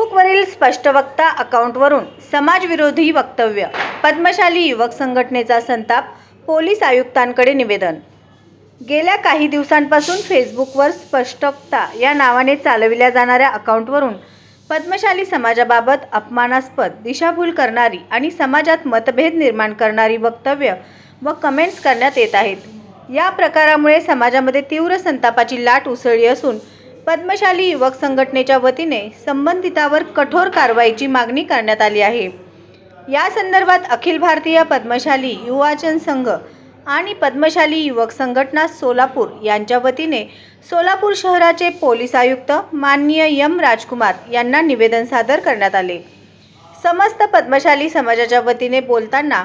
फेसबुकवरील स्पष्टवक्ता अकाउंटवरून समाजविरोधी वक्तव्य, पद्मशाली युवक संघटनेचा संताप, पोलीस आयुक्तांकडे निवेदन। गेल्या काही दिवसांपासून फेसबुकवर स्पष्टवक्ता या नावाने चालविल्या जाणाऱ्या अकाउंटवरून पद्मशाली समाजाबाबत अपमानास्पद, दिशाभूल करणारी आणि समाजात मतभेद निर्माण करणारी वक्तव्य व कमेंट्स करण्यात येत आहेत। या प्रकारामुळे समाजामध्ये तीव्र संतापाची लाट उसळली असून पद्मशाली युवक संघटनेच्या वतीने संबंधितावर कठोर कारवाईची मागणी करण्यात आली आहे। या संदर्भात अखिल भारतीय पद्मशाली युवजन संघ आणि पद्मशाली युवक संघटना सोलापूर यांच्या वतीने सोलापूर शहराचे पोलीस आयुक्त माननीय एम राजकुमार यांना निवेदन सादर करण्यात आले। समस्त पद्मशाली समाजाच्या वतीने बोलताना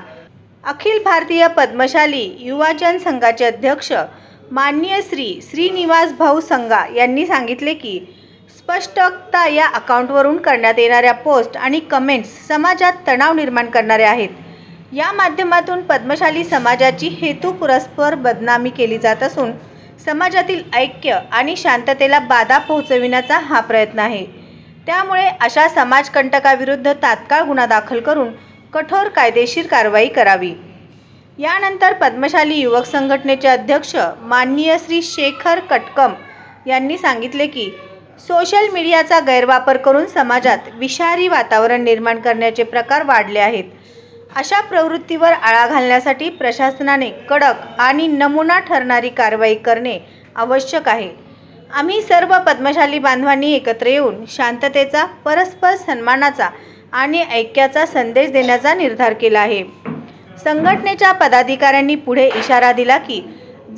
अखिल भारतीय पद्मशाली युवजन संघाचे अध्यक्ष माननीय श्री श्रीनिवास भाऊ संगा यांनी सांगितले की स्पष्टवक्ता या अकाउंटवरून करण्यात येणाऱ्या पोस्ट आणि कमेंट्स समाजात तणाव निर्माण करणाऱ्या आहेत। या माध्यमातून पद्मशाली समाजाची हेतुपुरस्पर बदनामी केली जात असून समाजातील ऐक्य आणि शांततेला बाधा पोहोचविण्याचा हा प्रयत्न आहे। त्यामुळे अशा समाजकंटकाविरुद्ध तात्काळ गुन्हा दाखल करून कठोर कायदेशीर कारवाई करावी। यानंतर पद्मशाली युवक संघटनेचे अध्यक्ष माननीय श्री शेखर कटकम यांनी सांगितले की सोशल मीडियाचा गैरवापर करून समाजात विषारी वातावरण निर्माण करण्याचे प्रकार वाढले आहेत। अशा प्रवृत्तीवर आळा घालण्यासाठी प्रशासनाने कडक आणि नमुना ठरणारी कारवाई करणे आवश्यक आहे। आम्ही सर्व पद्मशाली बांधवांनी एकत्र येऊन शांततेचा, परस्पर सन्मानाचा आणि ऐक्याचा संदेश देण्याचा निर्धार केला आहे। संघटनेच्या पदाधिकाऱ्यांनी पुढे इशारा दिला की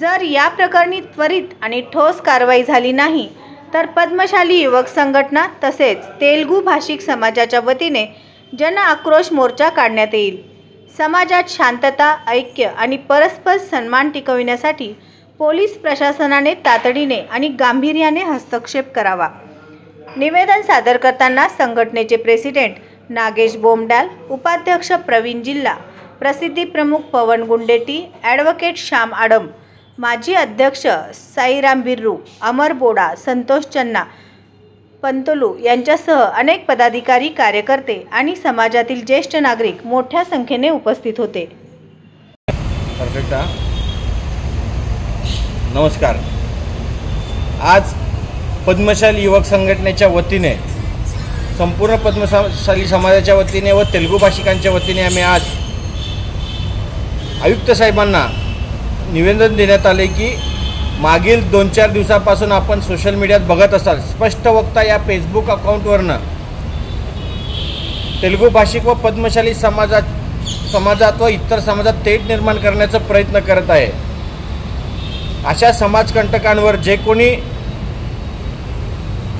जर या प्रकरणी त्वरित आणि ठोस कारवाई झाली नाही तर पद्मशाली युवक संघटना तसेच तेलुगू भाषिक समाजाच्या वतीने जन आक्रोश मोर्चा काढण्यात येईल। समाजात शांतता, ऐक्य आणि परस्पर सन्मान टिकविण्यासाठी पोलीस प्रशासनाने तातडीने आणि गांभीर्याने हस्तक्षेप करावा। निवेदन सादर करताना संघटनेचे प्रेसिडेंट नागेश बोमडाल, उपाध्यक्ष प्रवीण जिल्हा, प्रसिद्धी प्रमुख पवन गुंडेटी, ॲडव्होकेट श्याम आडम, माजी अध्यक्ष साईराम बिर्रू, अमर बोडा, संतोष चन्ना, पंतलू यांच्यासह अनेक पदाधिकारी, कार्यकर्ते आणि समाजातील ज्येष्ठ नागरिक मोठ्या संख्येने उपस्थित होते। परफेक्ट। नमस्कार। आज पद्मशाली युवक संघटनेच्या वतीने, संपूर्ण पद्मशाली समाजाच्या वतीने व तेलुगू भाषिकांच्या वतीने आम्ही आज आयुक्त साहेबांना निवेदन देण्यात आले की मागील 2-4 दिवसापासून आपण सोशल मीडियात बघत असाल, स्पष्टवक्ता या फेसबुक अकाउंटवरनं तेलुगू भाषिक व पद्मशाली समाजात व इतर समाजात तेढ निर्माण करण्याचा प्रयत्न करत आहे। अशा समाजकंटकांवर जे कोणी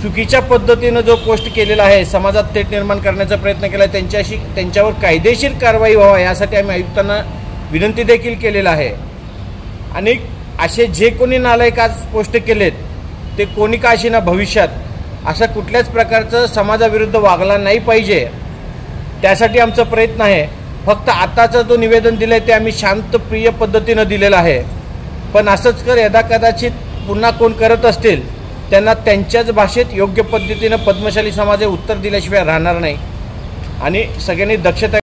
चुकीच्या पद्धतीनं जो पोस्ट केलेला आहे, समाजात तेढ निर्माण करण्याचा प्रयत्न केला आहे, त्यांच्यावर कायदेशीर कारवाई व्हावा यासाठी आम्ही आयुक्तांना विनंती देखील केलेला आहे। आणि असे जे कोणी नालायक आज पोस्ट केलेत ते कोणी का अशी ना भविष्यात अशा कुठल्याच प्रकारचं समाजाविरुद्ध वागला नाही पाहिजे, त्यासाठी आमचा प्रयत्न आहे। फक्त आताचं जो निवेदन दिलं आहे ते आम्ही शांतप्रिय पद्धतीनं दिलेलं आहे, पण असंच यदाकदाचित पुन्हा कोण करत असतील त्यांना त्यांच्याच भाषेत योग्य पद्धतीनं पद्मशाली समाज उत्तर दिल्याशिवाय राहणार नाही आणि सगळ्यांनी दक्षता